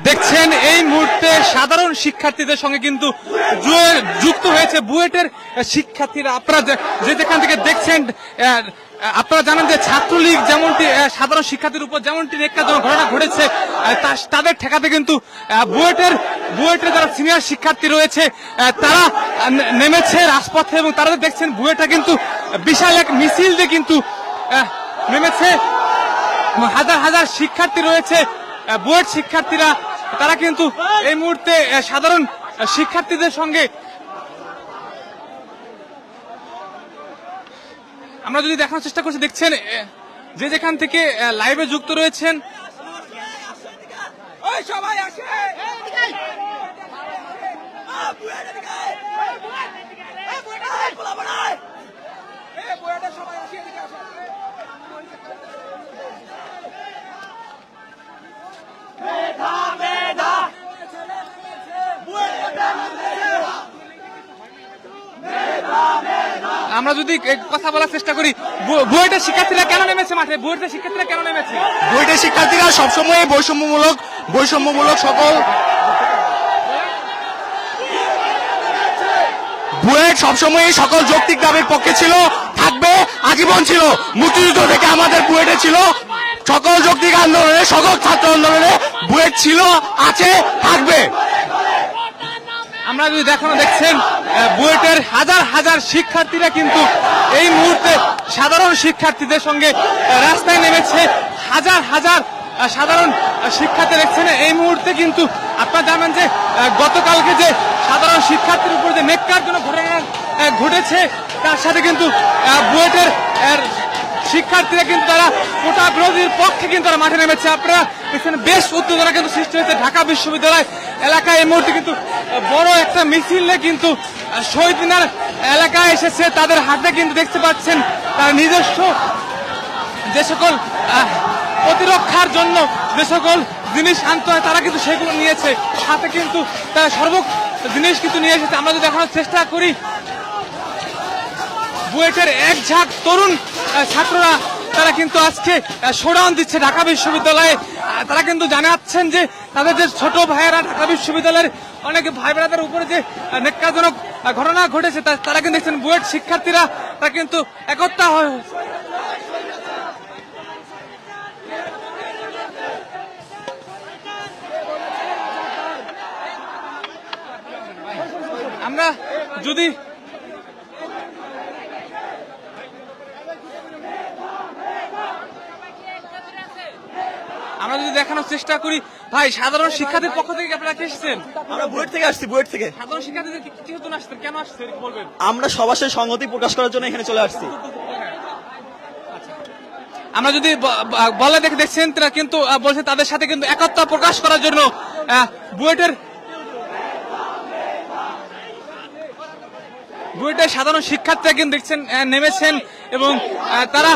দেখছেন এই মুহূর্তে সাধারণ শিক্ষার্থীদের সঙ্গে কিন্তু যুক্ত হয়েছে বুয়েটের শিক্ষার্থীরা। আপনারা যেখান থেকে দেখছেন, আপনারা জানেন যে ছাত্রলীগ যেমনটি সাধারণ শিক্ষার্থীর উপর যেমনটি নেক্কারজনক ঘটনা ঘটেছে, তাদের ঠেকাতে কিন্তু বুয়েটের যারা সিনিয়র শিক্ষার্থী রয়েছে তারা নেমেছে রাজপথে, এবং তারা দেখছেন বুয়েটটা কিন্তু বিশাল এক মিছিল দিয়ে কিন্তু নেমেছে। হাজার হাজার শিক্ষার্থী রয়েছে, বুয়েট শিক্ষার্থীরা, তারা কিন্তু এই মুহূর্তে সাধারণ শিক্ষার্থীদের সঙ্গে আমরা যদি দেখানোর চেষ্টা করছি, দেখছেন যে যেখান থেকে লাইভে যুক্ত রয়েছেন আমরা যদি কথা বলার চেষ্টা করি, বুয়েটের শিক্ষার্থীরা কেন নেমেছে মাঠে? বুয়েটের শিক্ষার্থীরা কেন নেমেছে? বুয়েটের শিক্ষার্থীরা সবসময় বৈষম্যমূলক সকল বুয়েট সবসময় সকল যৌক্তিক দাবির পক্ষে ছিল, থাকবে, আজীবন ছিল। মুক্তিযুদ্ধ থেকে আমাদের বুয়েটে ছিল সকল যৌক্তিক আন্দোলনে, সকল ছাত্র আন্দোলনে বুয়েট ছিল, আছে, থাকবে। আমরা যদি দেখছেন বুয়েটের হাজার হাজার শিক্ষার্থীরা কিন্তু এই মুহূর্তে সাধারণ শিক্ষার্থীদের সঙ্গে রাস্তায় নেমেছে। হাজার হাজার সাধারণ শিক্ষার্থী দেখছেন এই মুহূর্তে কিন্তু আপনারা জানেন যে গতকালকে যে সাধারণ শিক্ষার্থীর উপর যে নেক্কারজনক ঘটনা ঘটেছে, তার সাথে কিন্তু বুয়েটের শিক্ষার্থীরা কিন্তু তারা কোটা বিরোধীর পক্ষে কিন্তু তারা মাঠে নেমেছে। আপনারা এখানে বেশ উত্তেজনা কিন্তু সৃষ্টি হয়েছে ঢাকা বিশ্ববিদ্যালয় এলাকায়। এই মুহূর্তে কিন্তু বড় একটা মিছিলে কিন্তু শহীদ মিনার এলাকায় এসেছে, তাদের হাতে কিন্তু দেখতে পাচ্ছেন তার নিজস্ব যে সকল প্রতিরক্ষার জন্য যে সকল জিনিস আনতে হয় তারা কিন্তু সেগুলো নিয়েছে, সাথে কিন্তু তারা জিনিস কিন্তু নিয়ে এসেছে। আমরা যদি দেখানোর চেষ্টা করি, বুয়েটের এক ঝাঁক তরুণ ছাত্ররা তারা কিন্তু আজকে শোডাউন দিচ্ছে ঢাকা বিশ্ববিদ্যালয়ে। তারা কিন্তু জানাচ্ছেন যে তাদের যে ছোট ভাইয়েরা ঢাকা বিশ্ববিদ্যালয়ের অনেক ভাই বোনেদের উপরে যে নেক্কারজনক ঘটনা ঘটেছে, তারা কিন্তু দেখছেন বুয়েট শিক্ষার্থীরা তারা কিন্তু একতা হয়। আমরা যদি দেখানোর চেষ্টা করি, ভাই সাধারণ শিক্ষার্থীর পক্ষ থেকে আপনারা কি এসেছেন? আমরা বুয়েট থেকে আসছি। বুয়েট থেকে সাধারণ শিক্ষার্থীদের কি জন্য আসছেন, কেন আসছেন বলবেন? আমরা সবার সাথে সংহতি প্রকাশ করার জন্য এখানে চলে আসছি। আমরা যদি বলে দেখছেন তারা কিন্তু বলছে তাদের সাথে কিন্তু একতা প্রকাশ করার জন্য বুয়েটের সাধারণ শিক্ষার্থীরা কিন্তু দেখছেন নেমেছেন, এবং তারা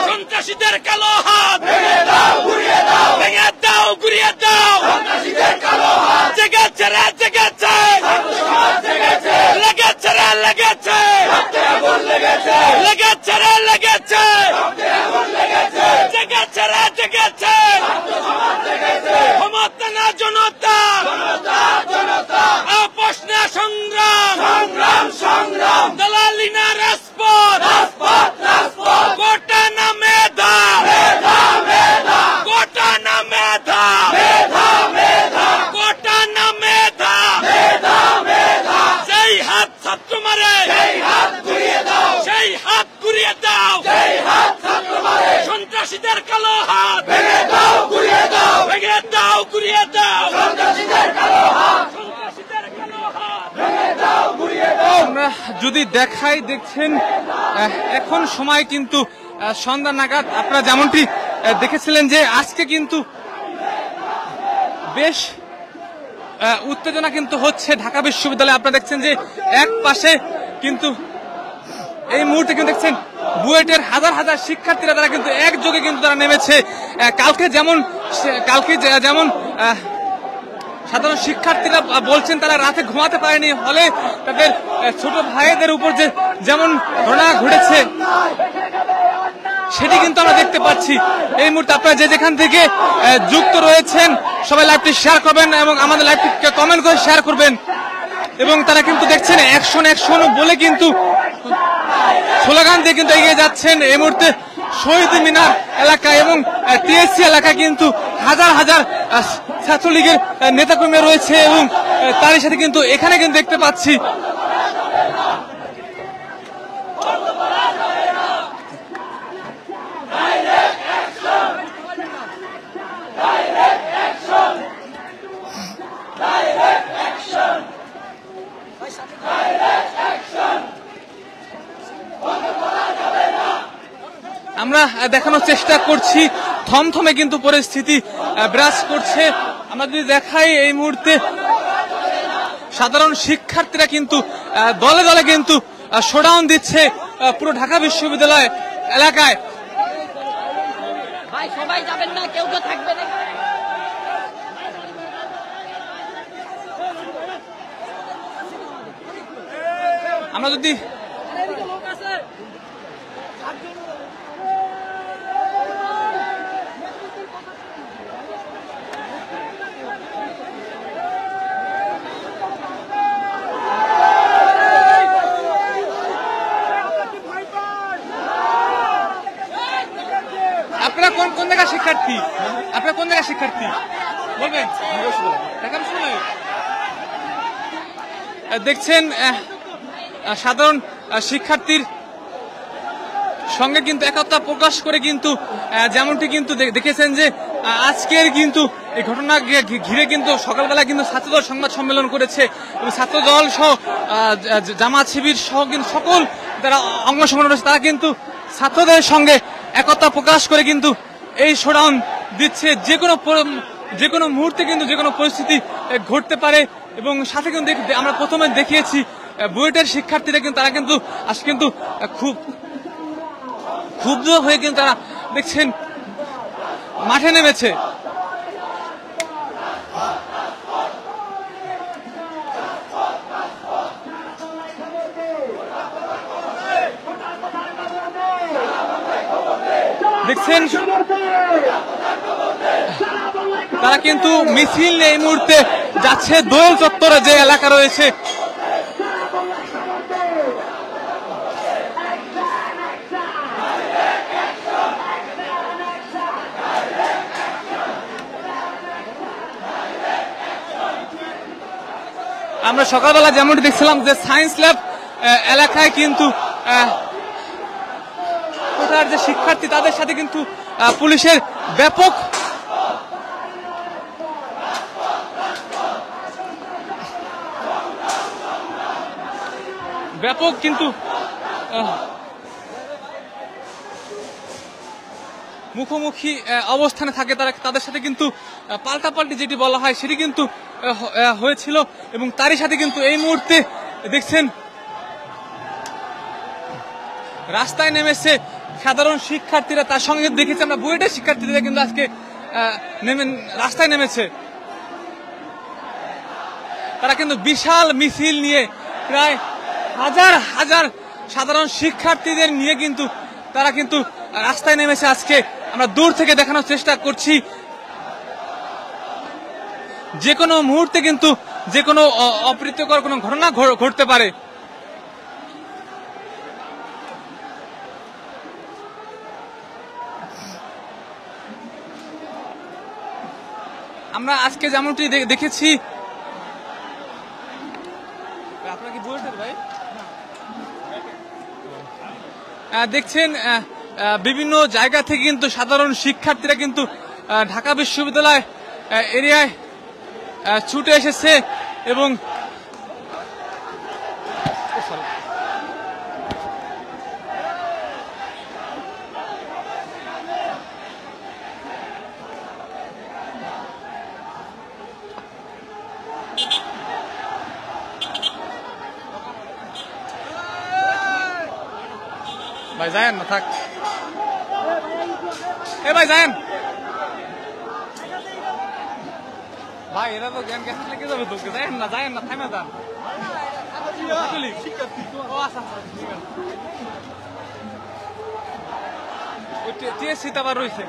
সন্ত্রাসীদের কালো হাত ভেঙে দাও, ঘুরিয়ে দাও, জেগেছে রে জেগেছে, লেগেছে রে লেগেছে, লেগেছে রে লেগেছে, জেগেছে রে জেগেছে, ক্ষমতা না জনতা, আপোষ না সংগ্রাম, দালালি না রাজপথ, গোটা না মেধা, গোটা না মেধা, গোটা না মেধা, সেই হাত ছাত্র মারে, সেই হাত ঘুরিয়ে দাও, সন্ত্রাসীদের কালো হাত ভেঙে দাও, ঘুরিয়ে দাও, ভেঙে দাও, ঘুরিয়ে দাও, সন্ত্রাসীদের কালো হাত, সন্ত্রাসীদের কালো হাত ভেঙে দাও, ঘুরিয়ে দাও। আমরা যদি দেখাই, দেখছেন এখন সময় কিন্তু সন্ধ্যা নাগাদ। আপনারা যেমনটি দেখেছিলেন যে আজকে কিন্তু বেশ উত্তেজনা কিন্তু হচ্ছে ঢাকা বিশ্ববিদ্যালয়ে। আপনারা দেখছেন যে এক পাশে কিন্তু এই মুহূর্তে কিন্তু দেখছেন বুয়েটের হাজার হাজার শিক্ষার্থীরা তারা কিন্তু একযোগে কিন্তু তারা নেমেছে। কালকে যেমন সাধারণ শিক্ষার্থীরা বলছেন তারা রাতে ঘুমাতে পারেনি, হলে তাদের ছোট ভাইদের উপর যে যেমন ঘটনা ঘটেছে সেটি কিন্তু আমরা দেখতে পাচ্ছি। এই মুহূর্তে আপনারা যে যেখান থেকে যুক্ত রয়েছেন সবাই লাইভটি শেয়ার করবেন এবং আমাদের লাইভটিকে কমেন্ট করে শেয়ার করবেন। এবং তারা কিন্তু দেখছেন অ্যাকশন অ্যাকশন বলে কিন্তু স্লোগান দিয়ে কিন্তু এগিয়ে যাচ্ছেন। এই মুহূর্তে শহীদ মিনার এলাকা এবং টিএসসি এলাকায় কিন্তু হাজার হাজার ছাত্রলীগের নেতাকর্মী রয়েছে এবং তারই সাথে কিন্তু এখানে কিন্তু দেখতে পাচ্ছি আমরা দেখানোর চেষ্টা করছি থমথমে কিন্তু পরিস্থিতি বিরাজ করছে। আমরা যদি দেখাই এই মুহূর্তে সাধারণ শিক্ষার্থীরা কিন্তু দলে দলে কিন্তু শোডাউন দিচ্ছে পুরো ঢাকা বিশ্ববিদ্যালয় এলাকায়। ভাই সবাই যাবেন না, কেউ কেউ থাকবে না। আমরা যদি আপনারা কোন জায়গার শিক্ষার্থী? আপনারা কোন জায়গার শিক্ষার্থী বলবেন? ঢাকা বিশ্ববিদ্যালয়। দেখছেন সাধারণ শিক্ষার্থীর সঙ্গে কিন্তু একতা প্রকাশ করে কিন্তু যেমনটি কিন্তু দেখেছেন যে আজকের কিন্তু এই ঘটনা ঘিরে কিন্তু সকালবেলা কিন্তু ছাত্রদল সংবাদ সম্মেলন করেছে এবং ছাত্রদল সহ জামাত শিবির সহ কিন্তু সকল যারা অঙ্গ সংগঠন রয়েছে তারা কিন্তু ছাত্রদের সঙ্গে একতা প্রকাশ করে কিন্তু এই শোডাউন দিচ্ছে। যে কোনো মুহূর্তে কিন্তু যে কোনো পরিস্থিতি ঘটতে পারে এবং সাথে কিন্তু আমরা প্রথমে দেখিয়েছি বুয়েটের শিক্ষার্থীরা কিন্তু তারা কিন্তু আজ কিন্তু খুব ক্ষুব্ধ হয়ে কিন্তু তারা দেখছেন মাঠে নেমেছে। দেখছেন তারা কিন্তু মিছিল এই মুহূর্তে যাচ্ছে দোয়েল চত্বরে যে এলাকা রয়েছে। আমরা সকালবেলা যেমনটি দেখছিলাম যে সায়েন্স ল্যাব এলাকায় কিন্তু কোটার যে শিক্ষার্থী তাদের সাথে কিন্তু পুলিশের ব্যাপক কিন্তু মুখোমুখি অবস্থানে থাকে তারা, তাদের সাথে কিন্তু পাল্টাপাল্টি যেটি বলা হয় সেটি কিন্তু হয়েছিল এবং তারই সাথে কিন্তু এই মুহূর্তে দেখছেন রাস্তায় নেমেছে সাধারণ শিক্ষার্থীরা। তার সঙ্গে দেখেছি আমরা বুয়েটের শিক্ষার্থীরা কিন্তু আজকে রাস্তায় নেমেছে। তারা কিন্তু বিশাল মিছিল নিয়ে প্রায় হাজার হাজার সাধারণ শিক্ষার্থীদের নিয়ে কিন্তু তারা কিন্তু রাস্তায় নেমেছে আজকে। আমরা দূর থেকে দেখানোর চেষ্টা করছি যে কোনো মুহূর্তে কিন্তু যে কোনো অপ্রীতিকর কোনো ঘটনা ঘটতে পারে। আমরা আজকে যেমনটি দেখেছি আপনার কি বুয়েটের ভাই দেখছেন বিভিন্ন জায়গা থেকে কিন্তু সাধারণ শিক্ষার্থীরা কিন্তু ঢাকা বিশ্ববিদ্যালয় এরিয়ায় ছুটে এসেছে এবং ভাই যায়েন না থাক, ভাই যায়েন ভাই এরা তো জ্ঞান গেছে লেগে যাবে তোকে যায়েন না থামে যান ও আচ্ছা ঠিক আছে ওই টিএসসি আবার রয়েছে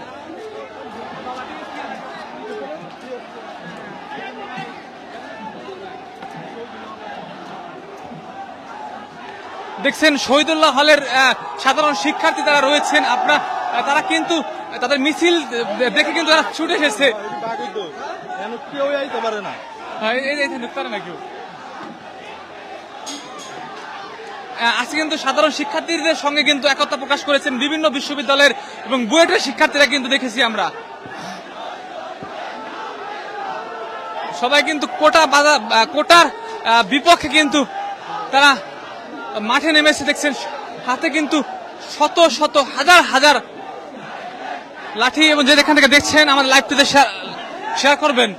দেখছেন শহীদুল্লাহ হলের সাধারণ শিক্ষার্থী তারা রয়েছেন আপনার তারা কিন্তু তাদের মিছিল দেখে কিন্তু তারা ছুটে এসেছে কেউ আইতে পারে না আজকে কিন্তু সাধারণ শিক্ষার্থীদের সঙ্গে কিন্তু একতা প্রকাশ করেছেন বিভিন্ন বিশ্ববিদ্যালয়ের এবং বুয়েটের শিক্ষার্থীরা কিন্তু দেখেছি আমরা সবাই কিন্তু কোটার বিপক্ষে কিন্তু তারা মাঠে নেমেছে দেখছেন হাতে কিন্তু শত শত হাজার হাজার লাঠি এবং যে যেখান থেকে দেখছেন আমাদের লাইভটিতে শেয়ার করবেন